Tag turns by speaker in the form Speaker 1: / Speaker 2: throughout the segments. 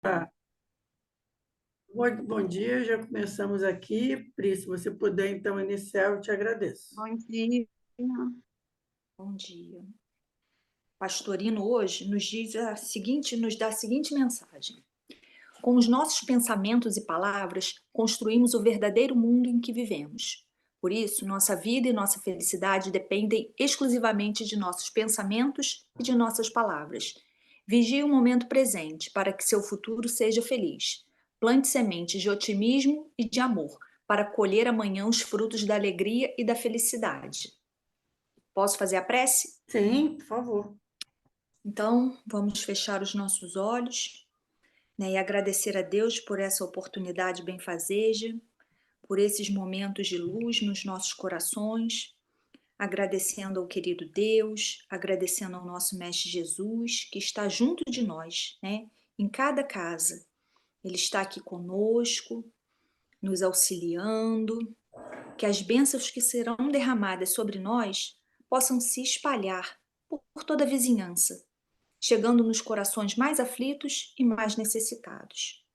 Speaker 1: Tá. Bom dia, já começamos aqui. Pri, se você puder, então, iniciar, eu te agradeço.
Speaker 2: Bom dia. Bom dia. Pastorino hoje nos dá a seguinte mensagem: com os nossos pensamentos e palavras, construímos o verdadeiro mundo em que vivemos. Por isso, nossa vida e nossa felicidade dependem exclusivamente de nossos pensamentos e de nossas palavras. Vigie o momento presente para que seu futuro seja feliz. Plante sementes de otimismo e de amor para colher amanhã os frutos da alegria e da felicidade. Posso fazer a prece?
Speaker 1: Sim, por favor.
Speaker 2: Então, vamos fechar os nossos olhos, né, e agradecer a Deus por essa oportunidade benfazeja, por esses momentos de luz nos nossos corações, agradecendo ao querido Deus, agradecendo ao nosso Mestre Jesus, que está junto de nós, né, em cada casa. Ele está aqui conosco, nos auxiliando, que as bênçãos que serão derramadas sobre nós possam se espalhar por toda a vizinhança, chegando nos corações mais aflitos e mais necessitados.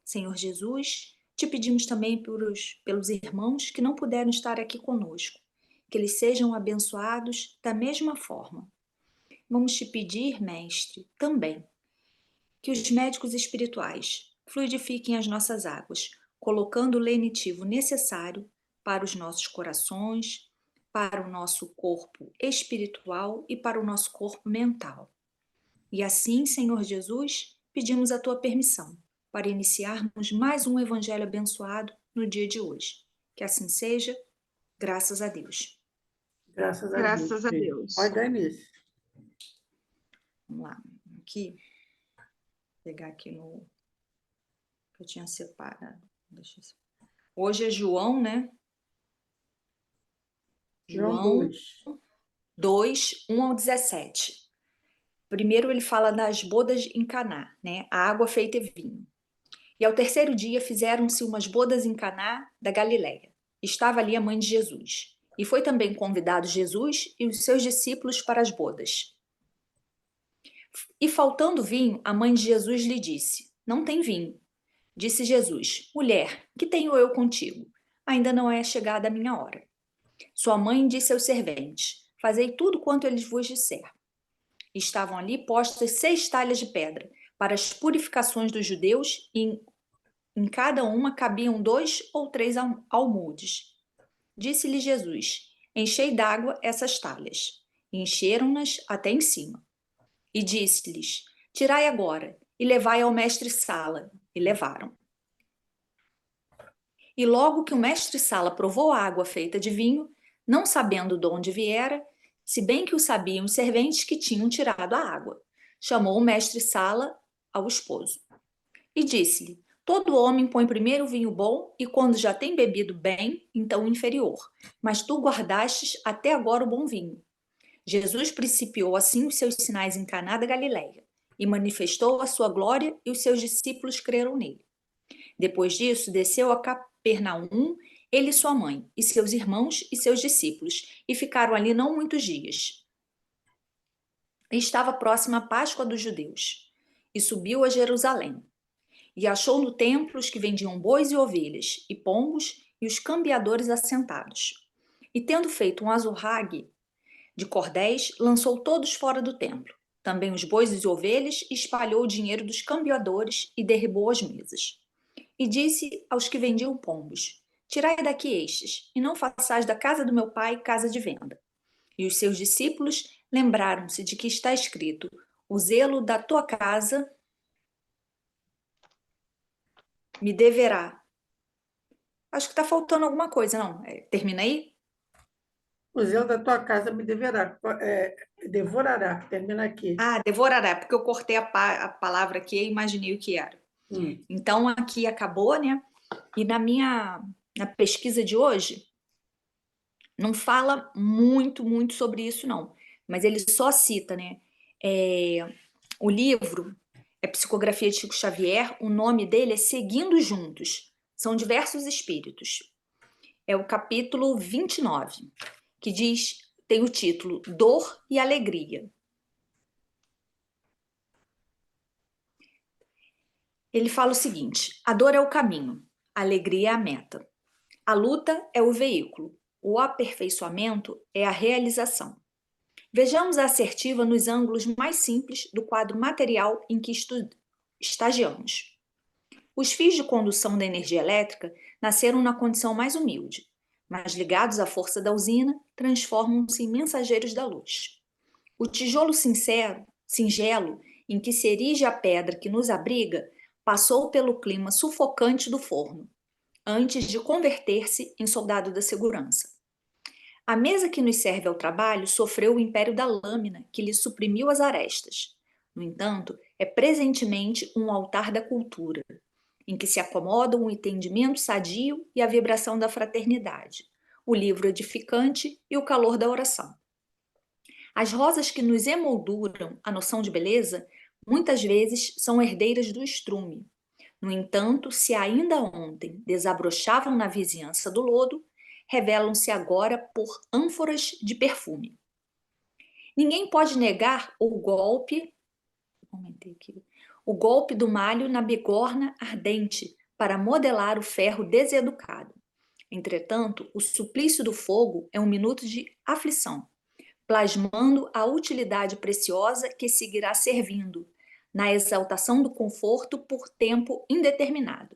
Speaker 2: Senhor Jesus, te pedimos também pelos irmãos que não puderam estar aqui conosco, que eles sejam abençoados da mesma forma. Vamos te pedir, Mestre, também, que os médicos espirituais fluidifiquem as nossas águas, colocando o lenitivo necessário para os nossos corações, para o nosso corpo espiritual e para o nosso corpo mental. E assim, Senhor Jesus, pedimos a tua permissão para iniciarmos mais um evangelho abençoado no dia de hoje. Que assim seja, graças a Deus.
Speaker 1: Graças a Deus,
Speaker 2: Graças a
Speaker 1: Pri.
Speaker 2: Deus.
Speaker 1: Pode dar início.
Speaker 2: Vamos lá, aqui, pegar aqui no que eu tinha separado. Hoje é João, né?
Speaker 1: João
Speaker 2: João
Speaker 1: 2.
Speaker 2: 2, 1 ao 17. Primeiro ele fala das bodas em Caná, né? A água feita vinho. E ao terceiro dia fizeram-se umas bodas em Caná da Galiléia. Estava ali a mãe de Jesus. E foi também convidado Jesus e os seus discípulos para as bodas. E faltando vinho, a mãe de Jesus lhe disse: Não tem vinho. Disse Jesus: Mulher, que tenho eu contigo? Ainda não é chegada a minha hora. Sua mãe disse aos serventes: Fazei tudo quanto eles vos disser. Estavam ali postas 6 talhas de pedra para as purificações dos judeus e em cada uma cabiam 2 ou 3 almudes. Disse-lhe Jesus: Enchei d'água essas talhas. E encheram-nas até em cima. E disse-lhes: Tirai agora e levai ao mestre-sala. E levaram. E logo que o mestre-sala provou a água feita de vinho, não sabendo de onde viera, se bem que o sabiam os serventes que tinham tirado a água, chamou o mestre-sala ao esposo. E disse-lhe: Todo homem põe primeiro o vinho bom, e quando já tem bebido bem, então o inferior. Mas tu guardastes até agora o bom vinho. Jesus principiou assim os seus sinais em Caná da Galileia, e manifestou a sua glória, e os seus discípulos creram nele. Depois disso, desceu a Capernaum, ele e sua mãe, e seus irmãos e seus discípulos, e ficaram ali não muitos dias. E estava próxima a Páscoa dos judeus. E subiu a Jerusalém. E achou no templo os que vendiam bois e ovelhas, e pombos, e os cambiadores assentados. E tendo feito um azurrague de cordéis, lançou todos fora do templo, também os bois e ovelhas, e espalhou o dinheiro dos cambiadores, e derribou as mesas. E disse aos que vendiam pombos: Tirai daqui estes, e não façais da casa do meu pai casa de venda. E os seus discípulos lembraram-se de que está escrito: O zelo da tua casa me deverá. Acho que está faltando alguma coisa, não? Termina aí?
Speaker 1: O zelo da tua casa me devorará. Termina aqui.
Speaker 2: Ah, devorará, porque eu cortei a palavra aqui e imaginei o que era.
Speaker 1: Hum.
Speaker 2: Então, aqui acabou, né? E na pesquisa de hoje, não fala muito sobre isso, não. Mas ele só cita, né? É, o livro é Psicografia de Chico Xavier, o nome dele é Seguindo Juntos. São diversos espíritos. É o capítulo 29, que diz, tem o título Dor e Alegria. Ele fala o seguinte: a dor é o caminho, a alegria é a meta. A luta é o veículo, o aperfeiçoamento é a realização. Vejamos a assertiva nos ângulos mais simples do quadro material em que estagiamos. Os fios de condução da energia elétrica nasceram na condição mais humilde, mas ligados à força da usina, transformam-se em mensageiros da luz. O tijolo singelo, em que se erige a pedra que nos abriga, passou pelo clima sufocante do forno, antes de converter-se em soldado da segurança. A mesa que nos serve ao trabalho sofreu o império da lâmina, que lhe suprimiu as arestas. No entanto, é presentemente um altar da cultura, em que se acomodam o entendimento sadio e a vibração da fraternidade, o livro edificante e o calor da oração. As rosas que nos emolduram a noção de beleza, muitas vezes são herdeiras do estrume. No entanto, se ainda ontem desabrochavam na vizinhança do lodo, revelam-se agora por ânforas de perfume. Ninguém pode negar o golpe do malho na bigorna ardente para modelar o ferro deseducado. Entretanto, o suplício do fogo é um minuto de aflição, plasmando a utilidade preciosa que seguirá servindo, na exaltação do conforto por tempo indeterminado.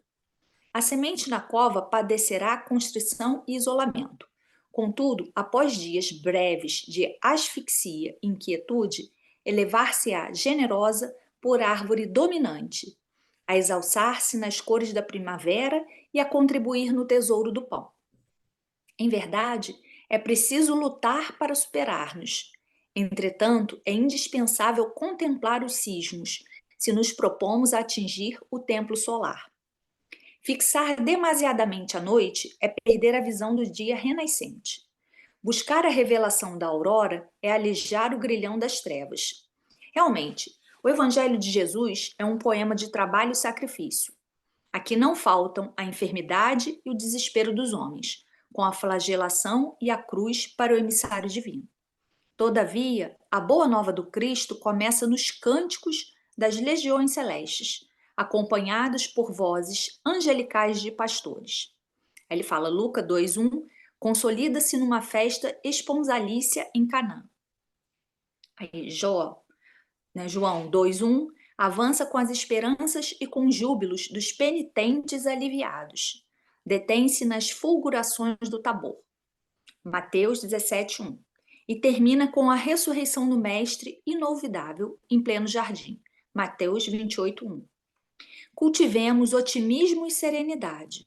Speaker 2: A semente na cova padecerá constrição e isolamento. Contudo, após dias breves de asfixia e inquietude, elevar-se-á generosa por árvore dominante, a exalçar-se nas cores da primavera e a contribuir no tesouro do pão. Em verdade, é preciso lutar para superar-nos. Entretanto, é indispensável contemplar os cismos, se nos propomos a atingir o templo solar. Fixar demasiadamente a noite é perder a visão do dia renascente. Buscar a revelação da aurora é alijar o grilhão das trevas. Realmente, o Evangelho de Jesus é um poema de trabalho e sacrifício. Aqui não faltam a enfermidade e o desespero dos homens, com a flagelação e a cruz para o emissário divino. Todavia, a boa nova do Cristo começa nos cânticos das legiões celestes, acompanhados por vozes angelicais de pastores. Aí ele fala, Lucas 2:1, consolida-se numa festa esponsalícia em Canaã. Aí João 2:1, avança com as esperanças e com júbilos dos penitentes aliviados. Detém-se nas fulgurações do Tabor. Mateus 17:1. E termina com a ressurreição do Mestre inolvidável em pleno jardim. Mateus 28:1. Cultivemos otimismo e serenidade,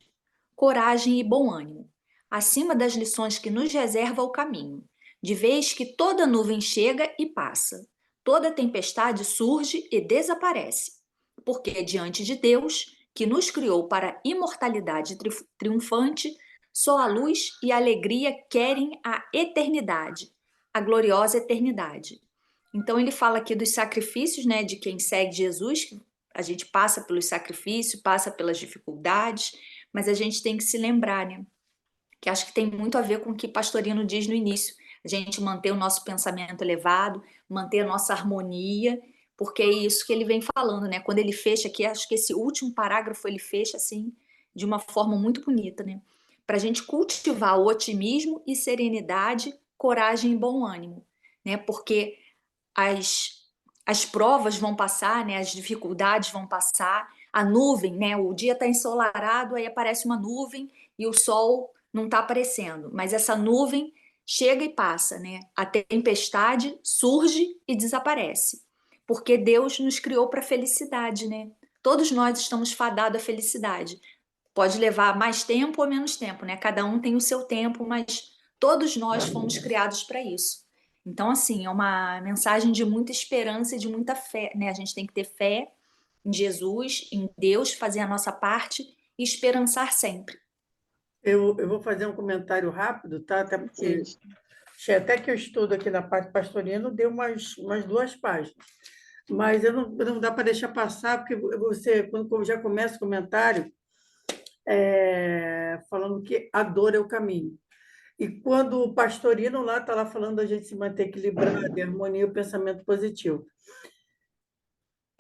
Speaker 2: coragem e bom ânimo, acima das lições que nos reserva o caminho, de vez que toda nuvem chega e passa, toda tempestade surge e desaparece, porque diante de Deus, que nos criou para a imortalidade triunfante, só a luz e a alegria querem a eternidade, a gloriosa eternidade. Então ele fala aqui dos sacrifícios, né, de quem segue Jesus. A gente passa pelos sacrifícios, passa pelas dificuldades, mas a gente tem que se lembrar, né? Que acho que tem muito a ver com o que Pastorino diz no início, a gente manter o nosso pensamento elevado, manter a nossa harmonia, porque é isso que ele vem falando, né? Quando ele fecha aqui, acho que esse último parágrafo ele fecha assim, de uma forma muito bonita, né? Para a gente cultivar o otimismo e serenidade, coragem e bom ânimo, né? Porque as provas vão passar, né? As dificuldades vão passar, a nuvem, né? O dia está ensolarado, aí aparece uma nuvem e o sol não está aparecendo, mas essa nuvem chega e passa, né? A tempestade surge e desaparece, porque Deus nos criou para a felicidade, né? Todos nós estamos fadados à felicidade. Pode levar mais tempo ou menos tempo, né? Cada um tem o seu tempo, mas todos nós fomos criados para isso. Então, assim, é uma mensagem de muita esperança e de muita fé, né? A gente tem que ter fé em Jesus, em Deus, fazer a nossa parte e esperançar sempre.
Speaker 1: Eu vou fazer um comentário rápido, tá? Até porque achei até que eu estudo aqui na parte pastorina, deu umas 2 páginas. Mas não dá para deixar passar, porque você, quando já começa o comentário, falando que a dor é o caminho. E quando o pastorino lá está lá falando a gente se manter equilibrado, em harmonia, o pensamento positivo.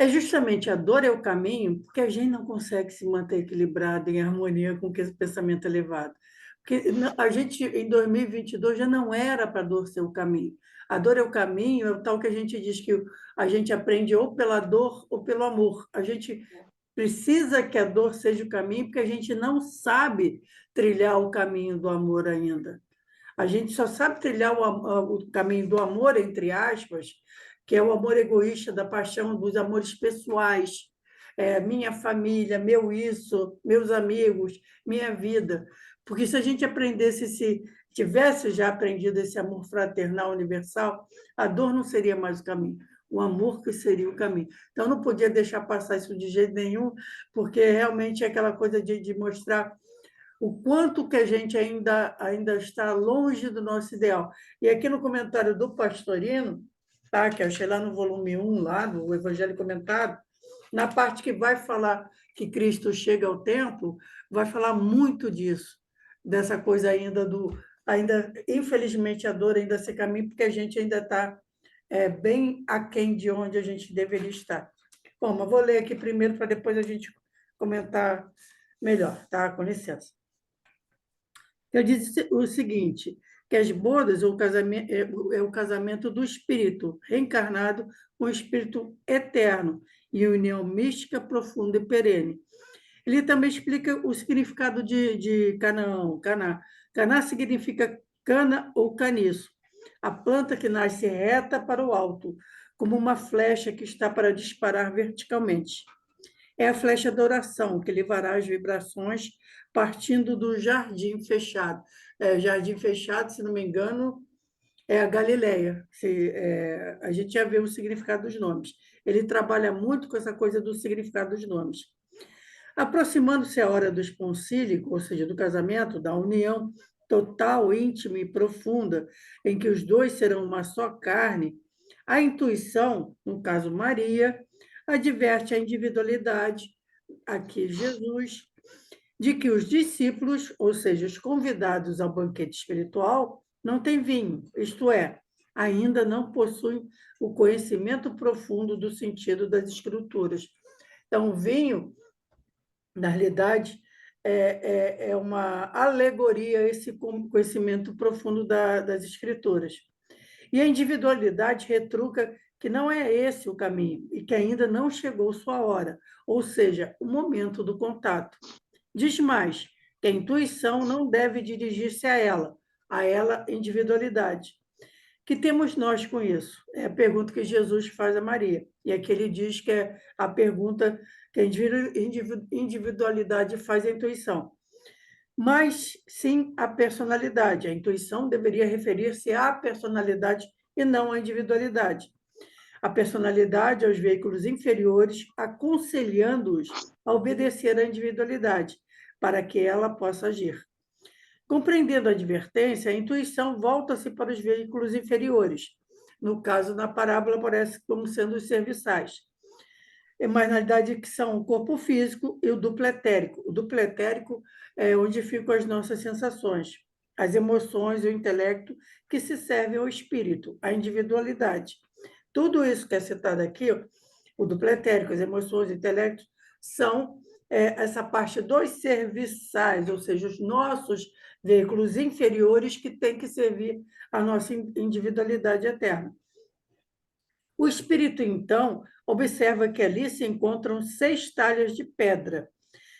Speaker 1: É justamente a dor é o caminho, porque a gente não consegue se manter equilibrado, em harmonia com esse pensamento elevado. Porque a gente, em 2022, já não era para a dor ser o caminho. A dor é o caminho, é o tal que a gente diz que a gente aprende ou pela dor ou pelo amor. A gente precisa que a dor seja o caminho, porque a gente não sabe trilhar o caminho do amor ainda. A gente só sabe trilhar o caminho do amor, entre aspas, que é o amor egoísta, da paixão, dos amores pessoais. Minha família, meu isso, meus amigos, minha vida. Porque se a gente aprendesse, se tivesse já aprendido esse amor fraternal universal, a dor não seria mais o caminho, o amor que seria o caminho. Então, não podia deixar passar isso de jeito nenhum, porque realmente é aquela coisa de mostrar o quanto que a gente ainda está longe do nosso ideal. E aqui no comentário do Pastorino, tá, que eu achei lá no volume 1, lá do Evangelho Comentado, na parte que vai falar que Cristo chega ao templo, vai falar muito disso, dessa coisa ainda, infelizmente, a dor ainda se caminha, porque a gente ainda está bem aquém de onde a gente deveria estar. Bom, mas vou ler aqui primeiro para depois a gente comentar melhor, tá? Com licença. Eu disse o seguinte, que as bodas é o casamento do espírito reencarnado com o espírito eterno e união mística profunda e perene. Ele também explica o significado de Canaã. Caná significa cana ou caniço, a planta que nasce reta para o alto, como uma flecha que está para disparar verticalmente. É a flecha da oração, que levará as vibrações partindo do jardim fechado. Jardim fechado, se não me engano, é a Galileia. A gente já vê o significado dos nomes. Ele trabalha muito com essa coisa do significado dos nomes. Aproximando-se a hora do esponsílico, ou seja, do casamento, da união total, íntima e profunda, em que os dois serão uma só carne, a intuição, no caso Maria, adverte a individualidade, aqui Jesus, de que os discípulos, ou seja, os convidados ao banquete espiritual, não têm vinho, isto é, ainda não possuem o conhecimento profundo do sentido das Escrituras. Então, o vinho, na realidade, é uma alegoria a esse conhecimento profundo das Escrituras. E a individualidade retruca que não é esse o caminho e que ainda não chegou sua hora, ou seja, o momento do contato. Diz mais, que a intuição não deve dirigir-se a ela, individualidade. Que temos nós com isso? É a pergunta que Jesus faz a Maria. E aqui ele diz que é a pergunta que a individualidade faz à intuição. Mas sim a personalidade. A intuição deveria referir-se à personalidade e não à individualidade. A personalidade aos veículos inferiores, aconselhando-os a obedecer à individualidade, para que ela possa agir. Compreendendo a advertência, a intuição volta-se para os veículos inferiores. No caso, na parábola, aparece como sendo os serviçais. Mas, na realidade, que são o corpo físico e o duplo etérico. O duplo etérico é onde ficam as nossas sensações, as emoções e o intelecto que se servem ao espírito, à individualidade. Tudo isso que é citado aqui, o duplo etérico, as emoções, o intelecto, são essa parte dos serviçais, ou seja, os nossos veículos inferiores que têm que servir à nossa individualidade eterna. O espírito, então, observa que ali se encontram 6 talhas de pedra.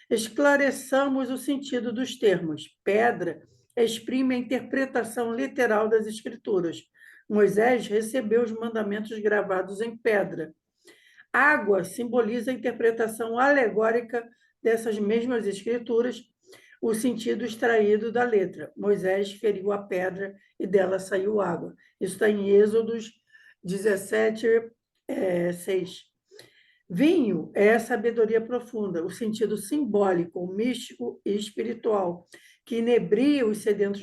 Speaker 1: Esclareçamos o sentido dos termos. Pedra exprime a interpretação literal das Escrituras. Moisés recebeu os mandamentos gravados em pedra. Água simboliza a interpretação alegórica dessas mesmas Escrituras, o sentido extraído da letra. Moisés feriu a pedra e dela saiu água. Isso está em Êxodos 17, 6. Vinho é a sabedoria profunda, o sentido simbólico, místico e espiritual, que inebria os sedentos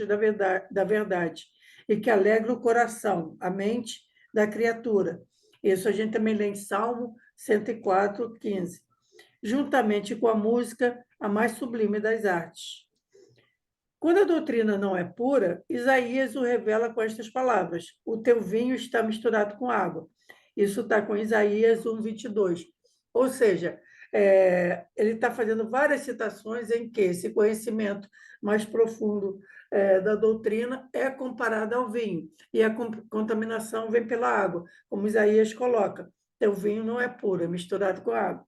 Speaker 1: da verdade e que alegra o coração, a mente da criatura. Isso a gente também lê em Salmo 104, 15. Juntamente com a música, a mais sublime das artes. Quando a doutrina não é pura, Isaías o revela com estas palavras: o teu vinho está misturado com água. Isso está com Isaías 1, 22. Ou seja, ele está fazendo várias citações em que esse conhecimento mais profundo da doutrina é comparado ao vinho, e a contaminação vem pela água, como Isaías coloca. Então, o vinho não é puro, é misturado com água.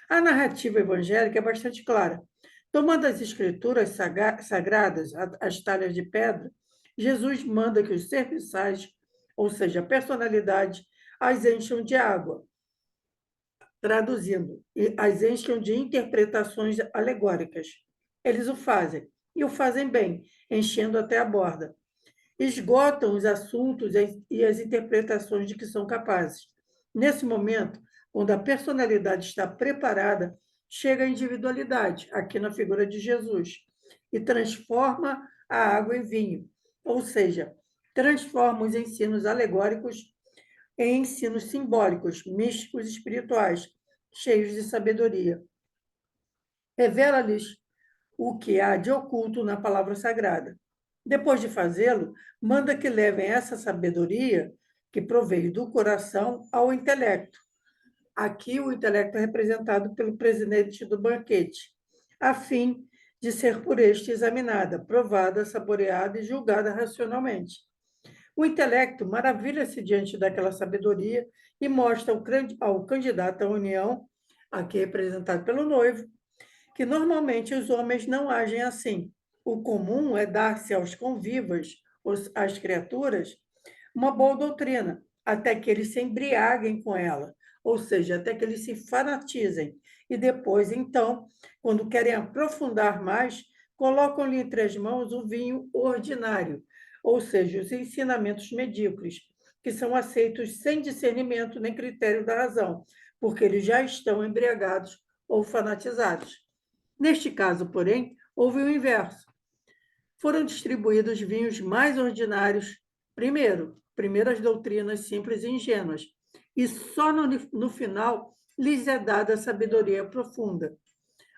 Speaker 1: A narrativa evangélica é bastante clara. Tomando as escrituras sagradas, as talhas de pedra, Jesus manda que os serviçais, ou seja, a personalidade, as encham de água, traduzindo, e as enchem de interpretações alegóricas. Eles o fazem, e o fazem bem, enchendo até a borda. Esgotam os assuntos e as interpretações de que são capazes. Nesse momento, quando a personalidade está preparada, chega a individualidade, aqui na figura de Jesus, e transforma a água em vinho, ou seja, transforma os ensinos alegóricos em ensinos simbólicos, místicos e espirituais, cheios de sabedoria. Revela-lhes o que há de oculto na palavra sagrada. Depois de fazê-lo, manda que levem essa sabedoria, que proveio do coração, ao intelecto. Aqui o intelecto é representado pelo presidente do banquete, a fim de ser por este examinada, provada, saboreada e julgada racionalmente. O intelecto maravilha-se diante daquela sabedoria e mostra ao candidato à união, aqui representado pelo noivo, que normalmente os homens não agem assim. O comum é dar-se aos convivas, às criaturas, uma boa doutrina, até que eles se embriaguem com ela, ou seja, até que eles se fanatizem. E depois, então, quando querem aprofundar mais, colocam-lhe entre as mãos o vinho ordinário, ou seja, os ensinamentos medíocres, que são aceitos sem discernimento nem critério da razão, porque eles já estão embriagados ou fanatizados. Neste caso, porém, houve o inverso. Foram distribuídos vinhos mais ordinários, primeiras doutrinas simples e ingênuas, e só no final lhes é dada a sabedoria profunda,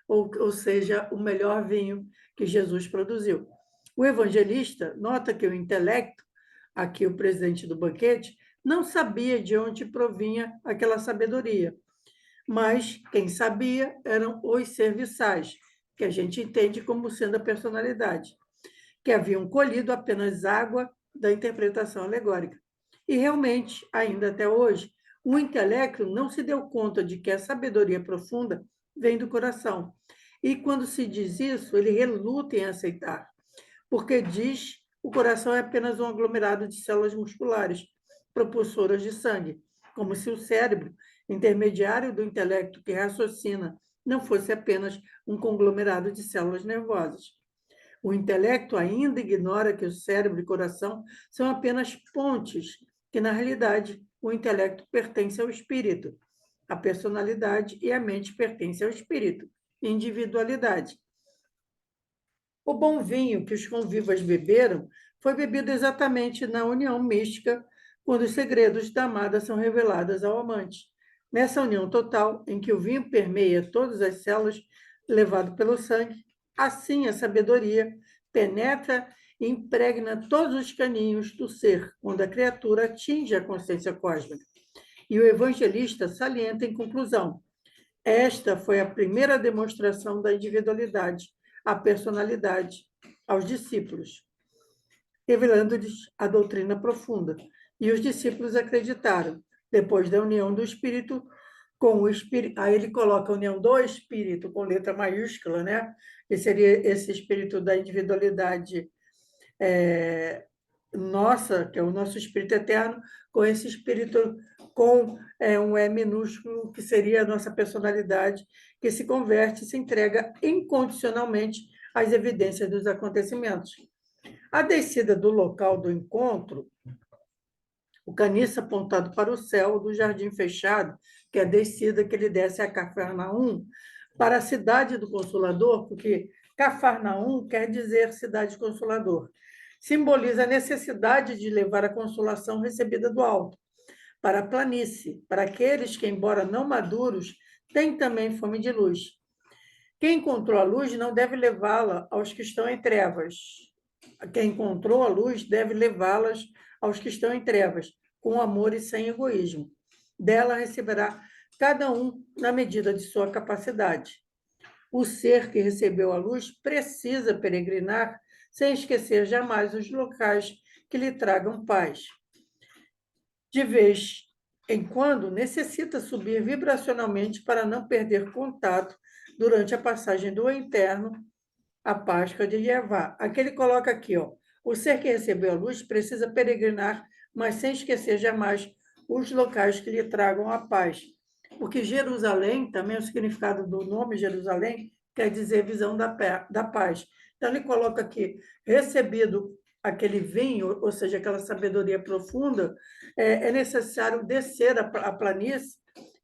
Speaker 1: ou seja, o melhor vinho que Jesus produziu. O evangelista nota que o intelecto, aqui o presidente do banquete, não sabia de onde provinha aquela sabedoria, mas quem sabia eram os serviçais, que a gente entende como sendo a personalidade, que haviam colhido apenas água da interpretação alegórica. E realmente, ainda até hoje, o intelecto não se deu conta de que a sabedoria profunda vem do coração. E quando se diz isso, ele reluta em aceitar, porque diz o coração é apenas um aglomerado de células musculares, propulsoras de sangue, como se o cérebro, intermediário do intelecto que raciocina, não fosse apenas um conglomerado de células nervosas. O intelecto ainda ignora que o cérebro e coração são apenas pontes, que, na realidade, o intelecto pertence ao espírito, a personalidade e a mente pertencem ao espírito, individualidade. O bom vinho que os convivas beberam foi bebido exatamente na união mística, quando os segredos da amada são revelados ao amante. Nessa união total, em que o vinho permeia todas as células, levado pelo sangue, assim a sabedoria penetra e impregna todos os caninhos do ser, quando a criatura atinge a consciência cósmica. E o evangelista salienta em conclusão: esta foi a primeira demonstração da individualidade, a personalidade, aos discípulos, revelando-lhes a doutrina profunda. E os discípulos acreditaram, depois da união do Espírito com o Espírito. Aí ele coloca a união do Espírito com letra maiúscula, né? Que seria esse Espírito da individualidade nossa, que é o nosso Espírito eterno, com esse Espírito com um E minúsculo, que seria a nossa personalidade, que se converte e se entrega incondicionalmente às evidências dos acontecimentos. A descida do local do encontro, o caniço apontado para o céu do jardim fechado, que é a descida que ele desce a Cafarnaum, para a cidade do Consolador, porque Cafarnaum quer dizer cidade consolador. Simboliza a necessidade de levar a consolação recebida do alto para a planície, para aqueles que, embora não maduros, têm também fome de luz. Quem encontrou a luz não deve levá-la aos que estão em trevas. Quem encontrou a luz deve levá-las aos que estão em trevas, com amor e sem egoísmo. Dela receberá cada um na medida de sua capacidade. O ser que recebeu a luz precisa peregrinar sem esquecer jamais os locais que lhe tragam paz. De vez em quando, necessita subir vibracionalmente para não perder contato durante a passagem do interno à Páscoa de Jeová. Aqui ele coloca aqui, ó, o ser que recebeu a luz precisa peregrinar, mas sem esquecer jamais os locais que lhe tragam a paz. Porque Jerusalém, também o significado do nome Jerusalém, quer dizer visão da paz. Então, ele coloca aqui, recebido aquele vinho, ou seja, aquela sabedoria profunda, é necessário descer a planície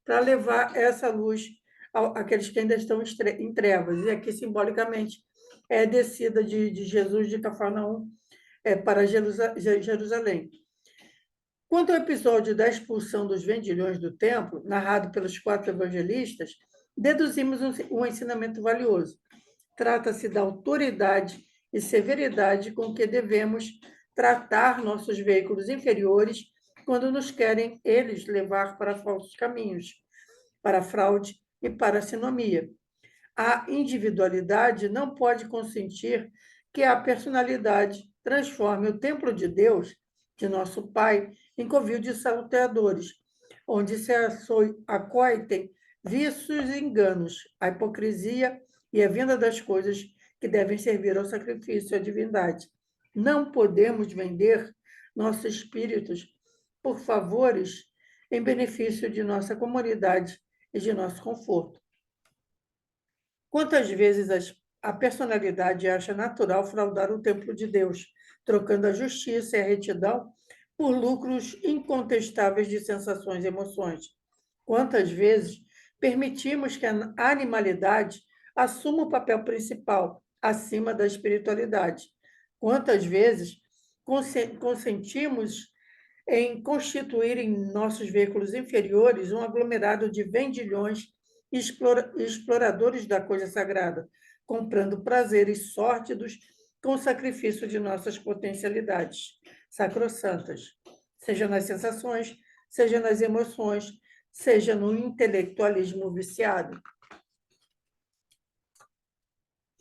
Speaker 1: para levar essa luz àqueles que ainda estão em trevas. E aqui, simbolicamente, é a descida de Jesus de Cafarnaum para Jerusalém. Quanto ao episódio da expulsão dos vendilhões do templo, narrado pelos 4 evangelistas, deduzimos um ensinamento valioso. Trata-se da autoridade e severidade com que devemos tratar nossos veículos inferiores quando nos querem eles levar para falsos caminhos, para fraude e para sinomia. A individualidade não pode consentir que a personalidade transforme o templo de Deus, de nosso Pai, em covil de salteadores, onde se acoitem vícios e enganos, a hipocrisia e a venda das coisas que devem servir ao sacrifício à divindade. Não podemos vender nossos espíritos por favores em benefício de nossa comunidade e de nosso conforto. Quantas vezes a personalidade acha natural fraudar o templo de Deus, trocando a justiça e a retidão por lucros incontestáveis de sensações e emoções? Quantas vezes permitimos que a animalidade assuma o papel principal acima da espiritualidade? Quantas vezes consentimos em constituir em nossos veículos inferiores um aglomerado de vendilhões e exploradores da coisa sagrada, comprando prazeres sórdidos com o sacrifício de nossas potencialidades sacrossantas, seja nas sensações, seja nas emoções, seja no intelectualismo viciado.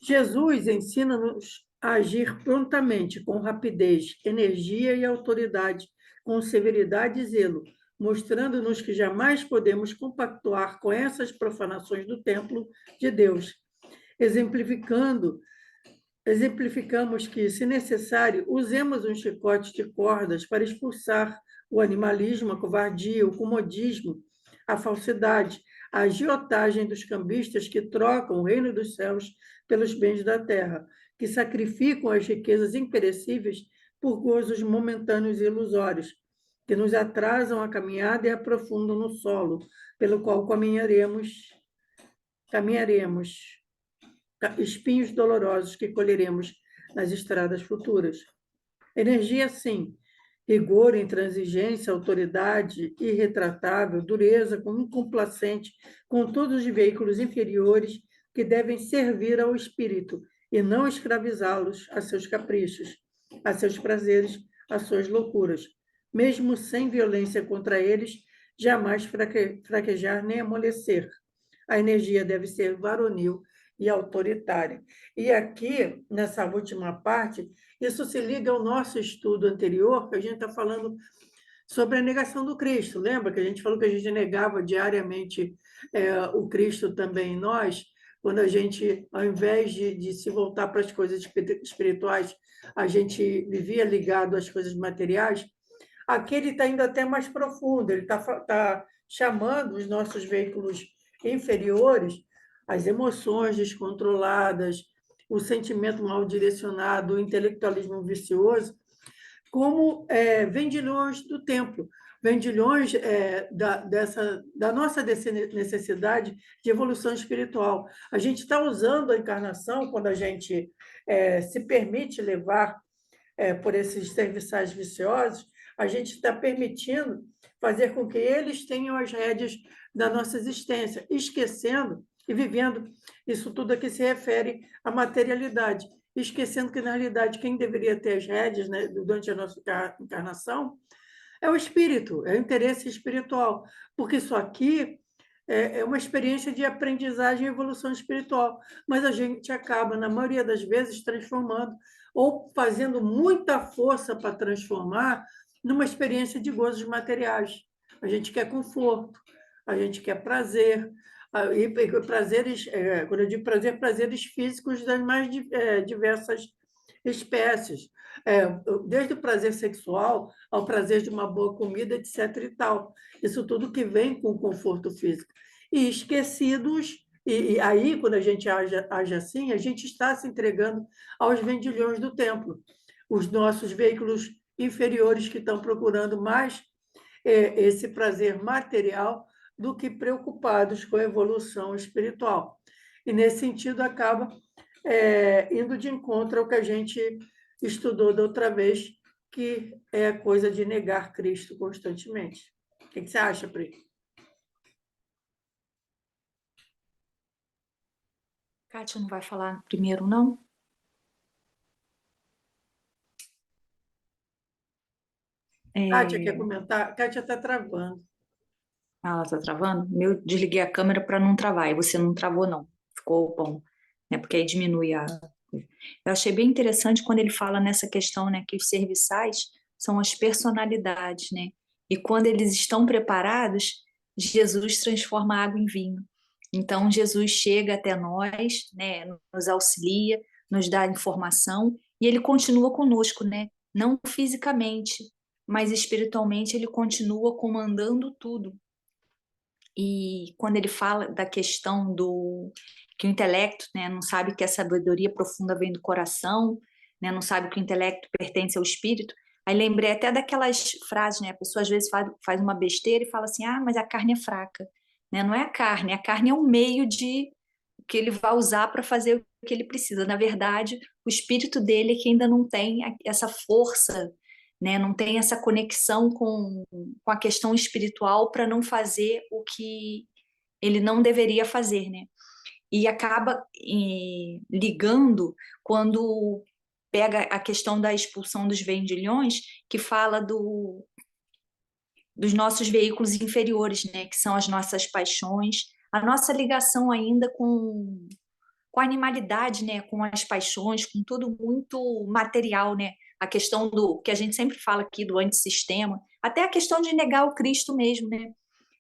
Speaker 1: Jesus ensina-nos a agir prontamente, com rapidez, energia e autoridade, com severidade e zelo, mostrando-nos que jamais podemos compactuar com essas profanações do templo de Deus. Exemplificamos que, se necessário, usemos um chicote de cordas para expulsar o animalismo, a covardia, o comodismo, a falsidade, a agiotagem dos cambistas que trocam o reino dos céus pelos bens da terra, que sacrificam as riquezas imperecíveis por gozos momentâneos e ilusórios, que nos atrasam a caminhada e aprofundam no solo, pelo qual caminharemos, espinhos dolorosos que colheremos nas estradas futuras. Energia, sim, rigor, intransigência, autoridade irretratável, dureza incomplacente com todos os veículos inferiores que devem servir ao espírito e não escravizá-los a seus caprichos, a seus prazeres, a suas loucuras. Mesmo sem violência contra eles, jamais fraquejar nem amolecer. A energia deve ser varonil e autoritária. E aqui, nessa última parte, isso se liga ao nosso estudo anterior, que a gente está falando sobre a negação do Cristo. Lembra que a gente falou que a gente negava diariamente o Cristo também em nós? Quando a gente, ao invés de se voltar para as coisas espirituais, a gente vivia ligado às coisas materiais. Aqui ele está indo até mais profundo, ele está chamando os nossos veículos inferiores, as emoções descontroladas, o sentimento mal direcionado, o intelectualismo vicioso, como vendilhões do templo, vendilhões da nossa necessidade de evolução espiritual. A gente está usando a encarnação, quando a gente se permite levar por esses serviçais viciosos, a gente está permitindo fazer com que eles tenham as rédeas da nossa existência, esquecendo e vivendo, isso tudo aqui se refere à materialidade, esquecendo que, na realidade, quem deveria ter as rédeas, né, durante a nossa encarnação é o espírito, é o interesse espiritual, porque isso aqui é uma experiência de aprendizagem e evolução espiritual, mas a gente acaba, na maioria das vezes, transformando ou fazendo muita força para transformar numa experiência de gozos materiais. A gente quer conforto, a gente quer prazer, e prazeres, quando eu digo prazer, prazeres físicos das mais diversas espécies, desde o prazer sexual ao prazer de uma boa comida, etc. e tal. Isso tudo que vem com o conforto físico. E esquecidos, e aí, quando a gente age assim, a gente está se entregando aos vendilhões do templo. Os nossos veículos inferiores que estão procurando mais esse prazer material do que preocupados com a evolução espiritual. E, nesse sentido, acaba indo de encontro ao que a gente estudou da outra vez, que é a coisa de negar Cristo constantemente. O que você acha, Pri?
Speaker 2: Kátia não vai falar primeiro, não?
Speaker 1: Kátia, quer
Speaker 2: É...
Speaker 1: comentar? Kátia está travando.
Speaker 2: Ah, ela tá travando? Eu desliguei a câmera para não travar, e você não travou, não. Ficou bom, né? Porque aí diminui a... Eu achei bem interessante quando ele fala nessa questão, né? Que os serviçais são as personalidades, né? E quando eles estão preparados, Jesus transforma a água em vinho. Então, Jesus chega até nós, né? Nos auxilia, nos dá informação, e ele continua conosco, né? Não fisicamente, mas espiritualmente ele continua comandando tudo. E quando ele fala da questão do que o intelecto, né, não sabe que a sabedoria profunda vem do coração, né, não sabe que o intelecto pertence ao espírito. Aí lembrei até daquelas frases, né, a pessoa às vezes faz uma besteira e fala assim, ah, mas a carne é fraca, né? Não é a carne é um meio de que ele vai usar para fazer o que ele precisa. Na verdade, o espírito dele é que ainda não tem essa força, né? Não tem essa conexão com a questão espiritual para não fazer o que ele não deveria fazer, né? E acaba ligando quando pega a questão da expulsão dos vendilhões, que fala dos nossos veículos inferiores, né? Que são as nossas paixões, a nossa ligação ainda com a animalidade, né, com as paixões, com tudo muito material, né? A questão do que a gente sempre fala aqui do antissistema, até a questão de negar o Cristo mesmo, né?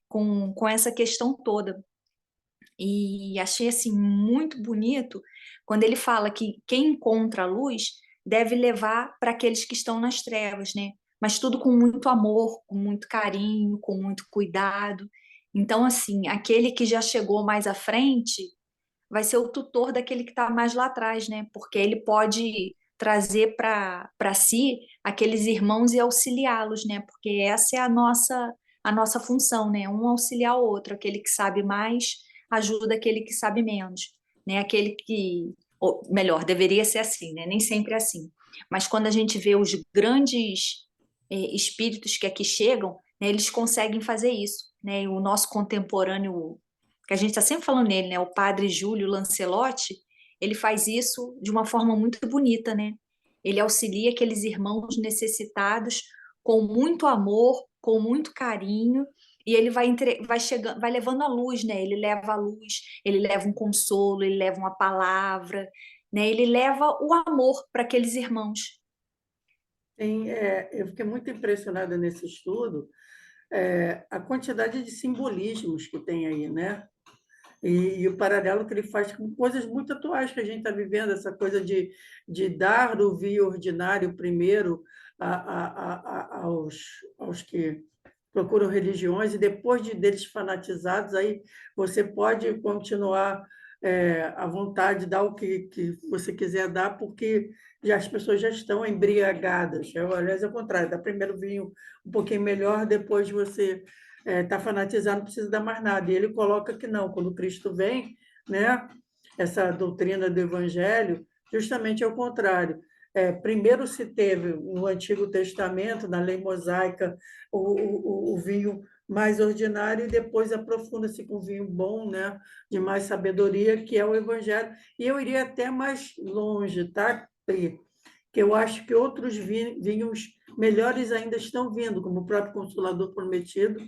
Speaker 2: Com essa questão toda. E achei assim muito bonito quando ele fala que quem encontra a luz deve levar para aqueles que estão nas trevas, né? Mas tudo com muito amor, com muito carinho, com muito cuidado. Então, assim, aquele que já chegou mais à frente vai ser o tutor daquele que está mais lá atrás, né? Porque ele pode trazer para si aqueles irmãos e auxiliá-los, né? Porque essa é a nossa função, né? Um auxiliar o outro, aquele que sabe mais ajuda aquele que sabe menos, né? Aquele que, ou melhor, deveria ser assim, né? Nem sempre é assim. Mas quando a gente vê os grandes espíritos que aqui chegam, né, eles conseguem fazer isso, né? E o nosso contemporâneo que a gente está sempre falando nele, né? O padre Júlio Lancelotti, ele faz isso de uma forma muito bonita, né? Ele auxilia aqueles irmãos necessitados com muito amor, com muito carinho, e ele vai chegando, vai levando a luz, né? Ele leva a luz, ele leva um consolo, ele leva uma palavra, né? Ele leva o amor para aqueles irmãos.
Speaker 1: Eu fiquei muito impressionada nesse estudo, a quantidade de simbolismos que tem aí, né? E o paralelo que ele faz com coisas muito atuais que a gente está vivendo, essa coisa de dar o via ordinário primeiro aos que procuram religiões, e depois deles fanatizados, aí você pode continuar à vontade, dar o que você quiser dar, porque as pessoas já estão embriagadas. Aliás, é o contrário, dá primeiro vinho um pouquinho melhor, depois você está fanatizado, não precisa dar mais nada. E ele coloca que não, quando Cristo vem, né, essa doutrina do Evangelho, justamente é o contrário. Primeiro se teve no Antigo Testamento, na lei mosaica, o vinho mais ordinário, e depois aprofunda-se com vinho bom, né, de mais sabedoria, que é o Evangelho. E eu iria até mais longe, tá, Pri? Que eu acho que outros vinhos melhores ainda estão vindo, como o próprio Consolador Prometido,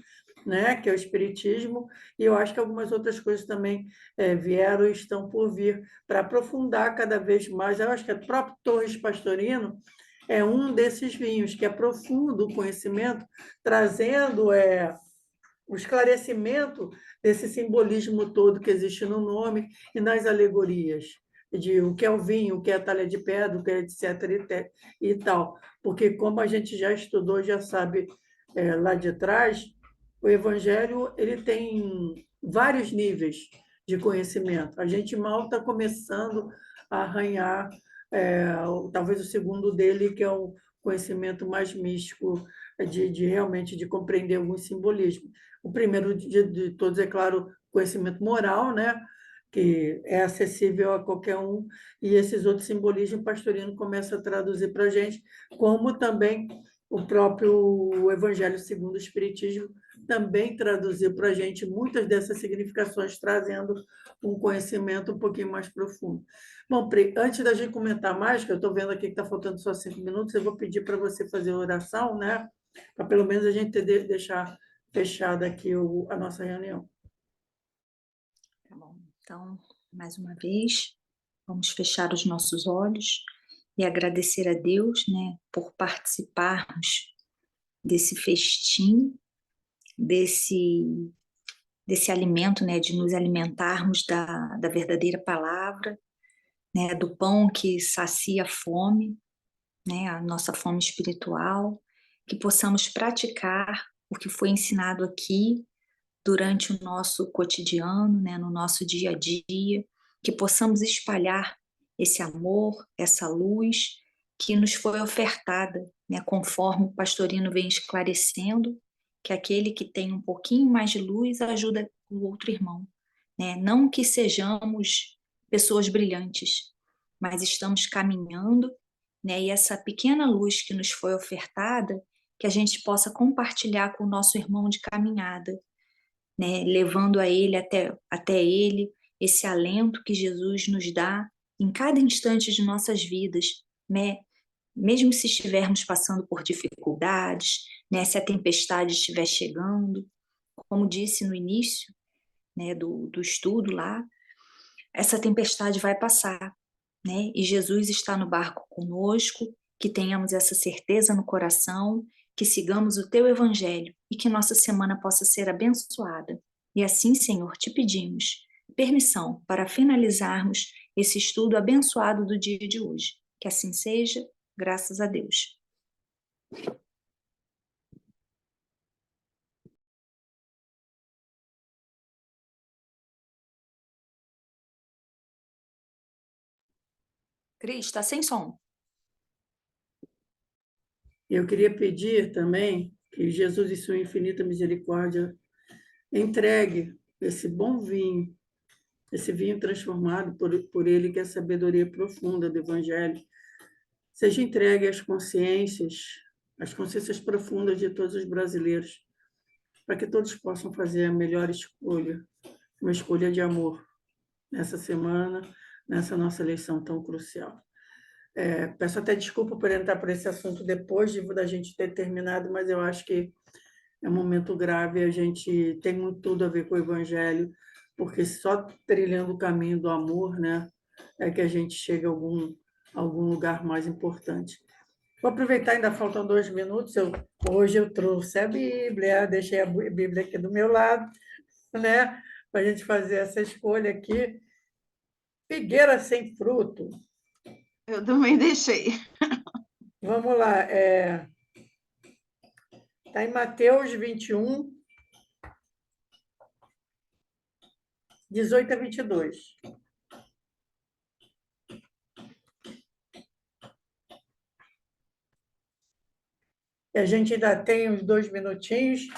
Speaker 1: né, que é o Espiritismo, e eu acho que algumas outras coisas também vieram e estão por vir, para aprofundar cada vez mais. Eu acho que o próprio Torres Pastorino é um desses vinhos que aprofunda o conhecimento, trazendo o esclarecimento desse simbolismo todo que existe no nome e nas alegorias, de o que é o vinho, o que é a talha de pedra, o que é etc. e tal. Porque, como a gente já estudou, já sabe lá de trás, o Evangelho ele tem vários níveis de conhecimento. A gente mal está começando a arranhar, talvez o segundo dele, que é o conhecimento mais místico, realmente de compreender alguns simbolismos. O primeiro de todos, é claro, conhecimento moral, né? Que é acessível a qualquer um, e esses outros simbolismos o Pastorino começa a traduzir para a gente, como também o próprio Evangelho segundo o Espiritismo também traduziu para a gente muitas dessas significações, trazendo um conhecimento um pouquinho mais profundo. Bom, Pri, antes da gente comentar mais, que eu estou vendo aqui que está faltando só 5 minutos, eu vou pedir para você fazer a oração, né? Para pelo menos a gente deixar fechada aqui a nossa reunião.
Speaker 2: Tá bom. Então, mais uma vez, vamos fechar os nossos olhos e agradecer a Deus, né, por participarmos desse festim, desse alimento, né, de nos alimentarmos da verdadeira palavra, né, do pão que sacia a fome, né, a nossa fome espiritual, que possamos praticar o que foi ensinado aqui durante o nosso cotidiano, né, no nosso dia a dia, que possamos espalhar esse amor, essa luz que nos foi ofertada, né, conforme o Pastorino vem esclarecendo, que aquele que tem um pouquinho mais de luz ajuda o outro irmão, né? Não que sejamos pessoas brilhantes, mas estamos caminhando, né, e essa pequena luz que nos foi ofertada, que a gente possa compartilhar com o nosso irmão de caminhada, né, levando a ele até ele esse alento que Jesus nos dá em cada instante de nossas vidas, né? Mesmo se estivermos passando por dificuldades, né, se a tempestade estiver chegando, como disse no início, né, do estudo lá, essa tempestade vai passar, né? E Jesus está no barco conosco, que tenhamos essa certeza no coração, que sigamos o teu evangelho e que nossa semana possa ser abençoada. E assim, Senhor, te pedimos permissão para finalizarmos esse estudo abençoado do dia de hoje. Que assim seja, graças a Deus. Cris, está sem som.
Speaker 1: Eu queria pedir também que Jesus, em sua infinita misericórdia, entregue esse vinho transformado por ele, que é a sabedoria profunda do Evangelho, seja entregue às consciências profundas de todos os brasileiros, para que todos possam fazer a melhor escolha, uma escolha de amor, nessa semana, nessa nossa eleição tão crucial. Peço até desculpa por entrar por esse assunto depois da gente ter terminado, mas eu acho que é um momento grave, a gente tem tudo a ver com o Evangelho, porque só trilhando o caminho do amor, né, é que a gente chega a algum lugar mais importante. Vou aproveitar, ainda faltam 2 minutos. Hoje eu trouxe a Bíblia, deixei a Bíblia aqui do meu lado, né, para a gente fazer essa escolha aqui. Figueira sem fruto.
Speaker 3: Eu também deixei.
Speaker 1: Vamos lá. Está em Mateus 21, 18 a 22. E a gente ainda tem uns 2 minutinhos.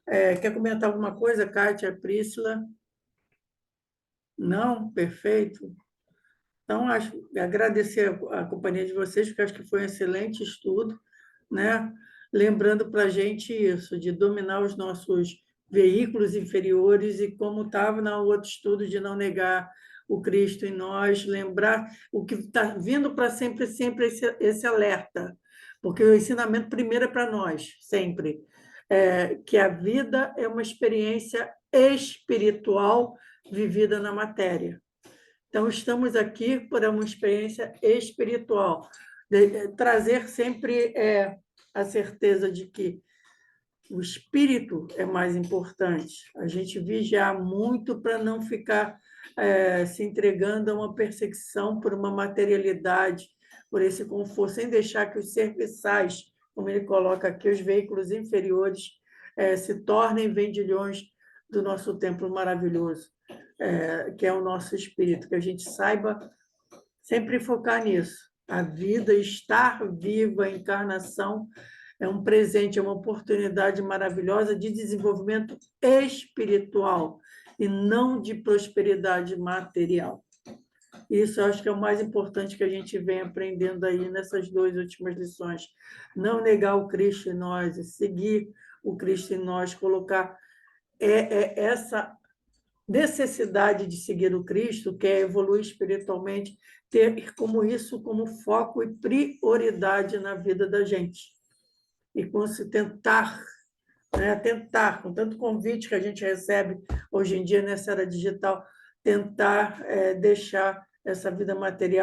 Speaker 1: Quer comentar alguma coisa, Kátia, Príscila? Não? Perfeito. Então, agradecer a companhia de vocês, porque acho que foi um excelente estudo, né? Lembrando para a gente isso, de dominar os nossos veículos inferiores e, como estava no outro estudo, de não negar o Cristo em nós, lembrar o que está vindo para sempre, sempre esse alerta, porque o ensinamento primeiro é para nós, sempre. que a vida é uma experiência espiritual vivida na matéria. Então, estamos aqui por uma experiência espiritual, trazer sempre a certeza de que o espírito é mais importante. A gente vigiar muito para não ficar se entregando a uma perseguição por uma materialidade, por esse conforto, sem deixar que os serviçais, como ele coloca aqui, os veículos inferiores, se tornem vendilhões do nosso templo maravilhoso, que é o nosso espírito, que a gente saiba sempre focar nisso. A vida, estar viva, a encarnação, é um presente, é uma oportunidade maravilhosa de desenvolvimento espiritual e não de prosperidade material. Isso eu acho que é o mais importante que a gente vem aprendendo aí nessas 2 últimas lições. Não negar o Cristo em nós, seguir o Cristo em nós, colocar essa necessidade de seguir o Cristo, que é evoluir espiritualmente, ter como isso como foco e prioridade na vida da gente. E com se tentar, com tanto convite que a gente recebe hoje em dia nessa era digital, tentar deixar essa vida material